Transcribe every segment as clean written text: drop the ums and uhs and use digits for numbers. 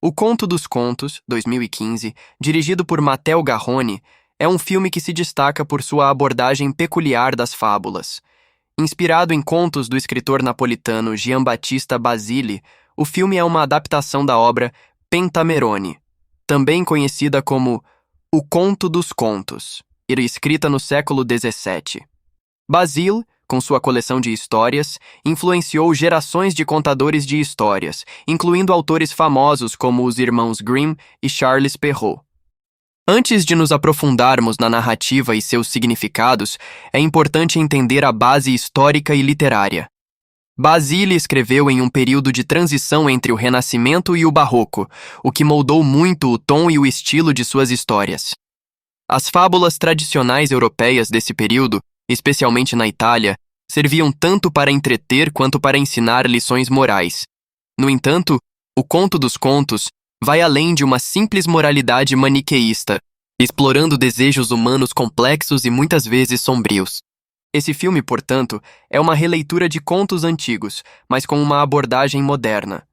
O Conto dos Contos, 2015, dirigido por Matteo Garrone, é um filme que se destaca por sua abordagem peculiar das fábulas. Inspirado em contos do escritor napolitano Giambattista Basile, o filme é uma adaptação da obra Pentamerone, também conhecida como O Conto dos Contos, e escrita no século XVII. Basile, com sua coleção de histórias, influenciou gerações de contadores de histórias, incluindo autores famosos como os irmãos Grimm e Charles Perrault. Antes de nos aprofundarmos na narrativa e seus significados, é importante entender a base histórica e literária. Basile escreveu em um período de transição entre o Renascimento e o Barroco, o que moldou muito o tom e o estilo de suas histórias. As fábulas tradicionais europeias desse período, especialmente na Itália, serviam tanto para entreter quanto para ensinar lições morais. No entanto, o Conto dos Contos vai além de uma simples moralidade maniqueísta, explorando desejos humanos complexos e muitas vezes sombrios. Esse filme, portanto, é uma releitura de contos antigos, mas com uma abordagem moderna.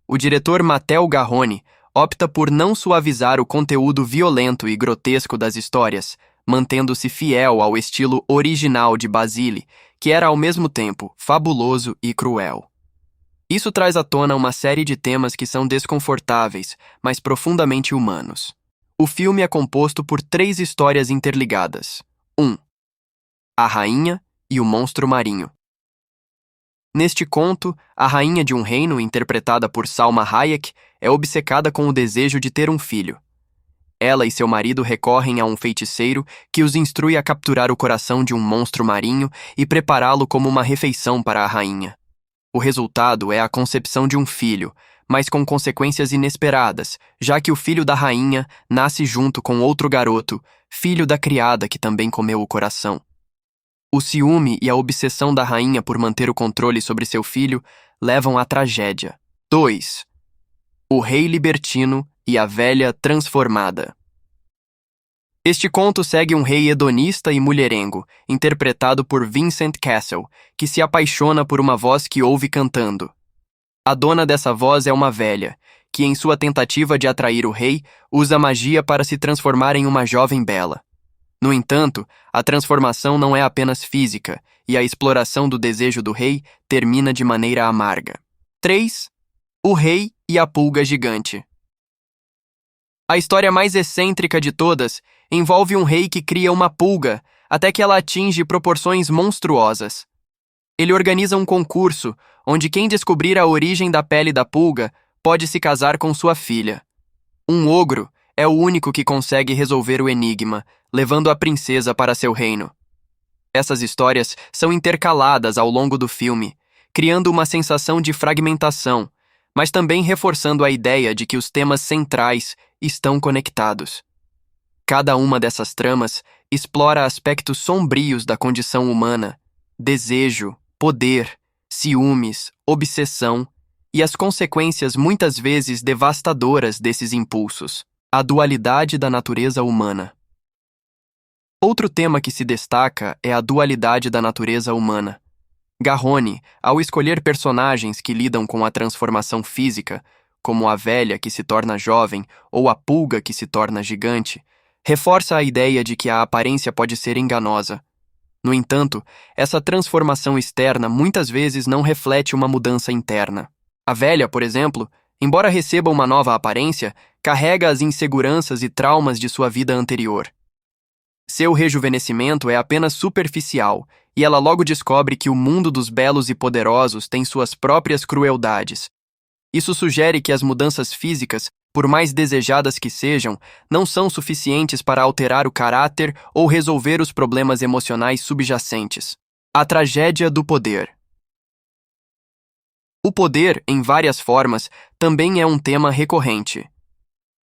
O diretor Matteo Garrone opta por não suavizar o conteúdo violento e grotesco das histórias, mantendo-se fiel ao estilo original de Basile, que era ao mesmo tempo fabuloso e cruel. Isso traz à tona uma série de temas que são desconfortáveis, mas profundamente humanos. O filme é composto por 3 histórias interligadas. 1. A Rainha e o Monstro Marinho. Neste conto, a rainha de um reino, interpretada por Salma Hayek, é obcecada com o desejo de ter um filho. Ela e seu marido recorrem a um feiticeiro que os instrui a capturar o coração de um monstro marinho e prepará-lo como uma refeição para a rainha. O resultado é a concepção de um filho, mas com consequências inesperadas, já que o filho da rainha nasce junto com outro garoto, filho da criada que também comeu o coração. O ciúme e a obsessão da rainha por manter o controle sobre seu filho levam à tragédia. 2. O Rei Libertino e a Velha Transformada. Este conto segue um rei hedonista e mulherengo, interpretado por Vincent Cassel, que se apaixona por uma voz que ouve cantando. A dona dessa voz é uma velha, que em sua tentativa de atrair o rei, usa magia para se transformar em uma jovem bela. No entanto, a transformação não é apenas física, e a exploração do desejo do rei termina de maneira amarga. 3. O Rei e a Pulga Gigante. A história mais excêntrica de todas envolve um rei que cria uma pulga até que ela atinge proporções monstruosas. Ele organiza um concurso onde quem descobrir a origem da pele da pulga pode se casar com sua filha. Um ogro é o único que consegue resolver o enigma, levando a princesa para seu reino. Essas histórias são intercaladas ao longo do filme, criando uma sensação de fragmentação, mas também reforçando a ideia de que os temas centrais estão conectados. Cada uma dessas tramas explora aspectos sombrios da condição humana, desejo, poder, ciúmes, obsessão e as consequências muitas vezes devastadoras desses impulsos. A dualidade da natureza humana. Outro tema que se destaca é a dualidade da natureza humana. Garrone, ao escolher personagens que lidam com a transformação física, como a velha que se torna jovem ou a pulga que se torna gigante, reforça a ideia de que a aparência pode ser enganosa. No entanto, essa transformação externa muitas vezes não reflete uma mudança interna. A velha, por exemplo, embora receba uma nova aparência, carrega as inseguranças e traumas de sua vida anterior. Seu rejuvenescimento é apenas superficial, e ela logo descobre que o mundo dos belos e poderosos tem suas próprias crueldades. Isso sugere que as mudanças físicas, por mais desejadas que sejam, não são suficientes para alterar o caráter ou resolver os problemas emocionais subjacentes. A tragédia do poder. O poder, em várias formas, também é um tema recorrente.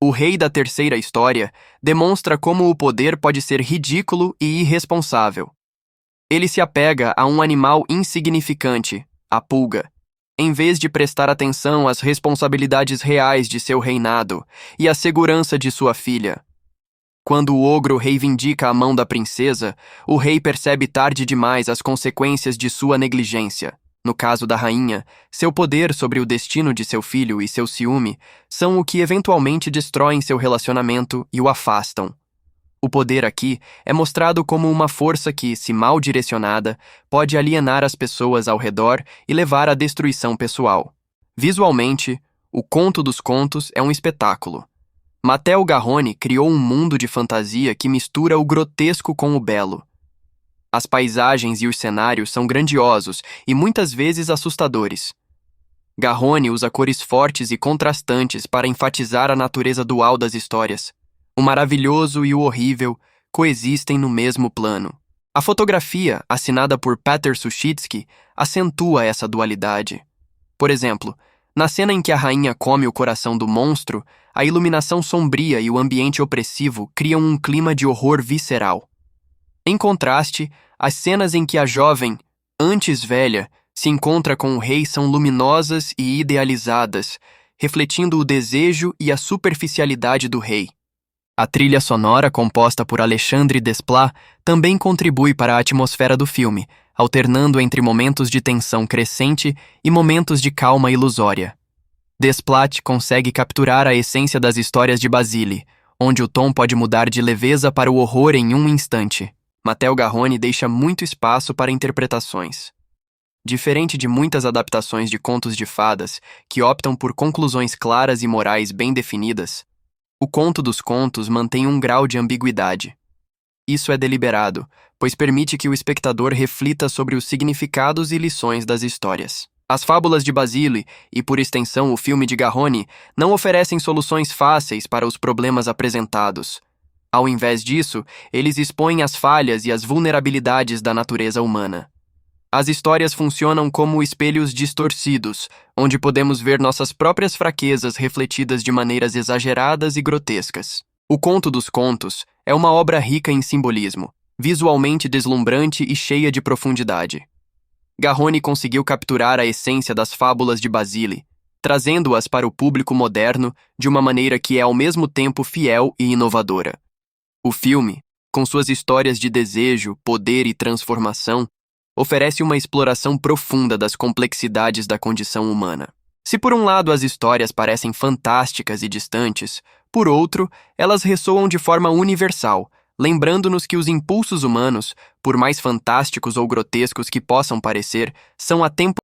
O rei da terceira história demonstra como o poder pode ser ridículo e irresponsável. Ele se apega a um animal insignificante, a pulga, em vez de prestar atenção às responsabilidades reais de seu reinado e à segurança de sua filha. Quando o ogro reivindica a mão da princesa, o rei percebe tarde demais as consequências de sua negligência. No caso da rainha, seu poder sobre o destino de seu filho e seu ciúme são o que eventualmente destroem seu relacionamento e o afastam. O poder aqui é mostrado como uma força que, se mal direcionada, pode alienar as pessoas ao redor e levar à destruição pessoal. Visualmente, O Conto dos Contos é um espetáculo. Matteo Garrone criou um mundo de fantasia que mistura o grotesco com o belo. As paisagens e os cenários são grandiosos e muitas vezes assustadores. Garrone usa cores fortes e contrastantes para enfatizar a natureza dual das histórias. O maravilhoso e o horrível coexistem no mesmo plano. A fotografia, assinada por Peter Suschitzky, acentua essa dualidade. Por exemplo, na cena em que a rainha come o coração do monstro, a iluminação sombria e o ambiente opressivo criam um clima de horror visceral. Em contraste, as cenas em que a jovem, antes velha, se encontra com o rei são luminosas e idealizadas, refletindo o desejo e a superficialidade do rei. A trilha sonora, composta por Alexandre Desplat, também contribui para a atmosfera do filme, alternando entre momentos de tensão crescente e momentos de calma ilusória. Desplat consegue capturar a essência das histórias de Basile, onde o tom pode mudar de leveza para o horror em um instante. Matteo Garrone deixa muito espaço para interpretações. Diferente de muitas adaptações de contos de fadas, que optam por conclusões claras e morais bem definidas, O Conto dos Contos mantém um grau de ambiguidade. Isso é deliberado, pois permite que o espectador reflita sobre os significados e lições das histórias. As fábulas de Basile, e por extensão o filme de Garrone, não oferecem soluções fáceis para os problemas apresentados. Ao invés disso, eles expõem as falhas e as vulnerabilidades da natureza humana. As histórias funcionam como espelhos distorcidos, onde podemos ver nossas próprias fraquezas refletidas de maneiras exageradas e grotescas. O Conto dos Contos é uma obra rica em simbolismo, visualmente deslumbrante e cheia de profundidade. Garrone conseguiu capturar a essência das fábulas de Basile, trazendo-as para o público moderno de uma maneira que é ao mesmo tempo fiel e inovadora. O filme, com suas histórias de desejo, poder e transformação, oferece uma exploração profunda das complexidades da condição humana. Se por um lado as histórias parecem fantásticas e distantes, por outro, elas ressoam de forma universal, lembrando-nos que os impulsos humanos, por mais fantásticos ou grotescos que possam parecer, são atemporais.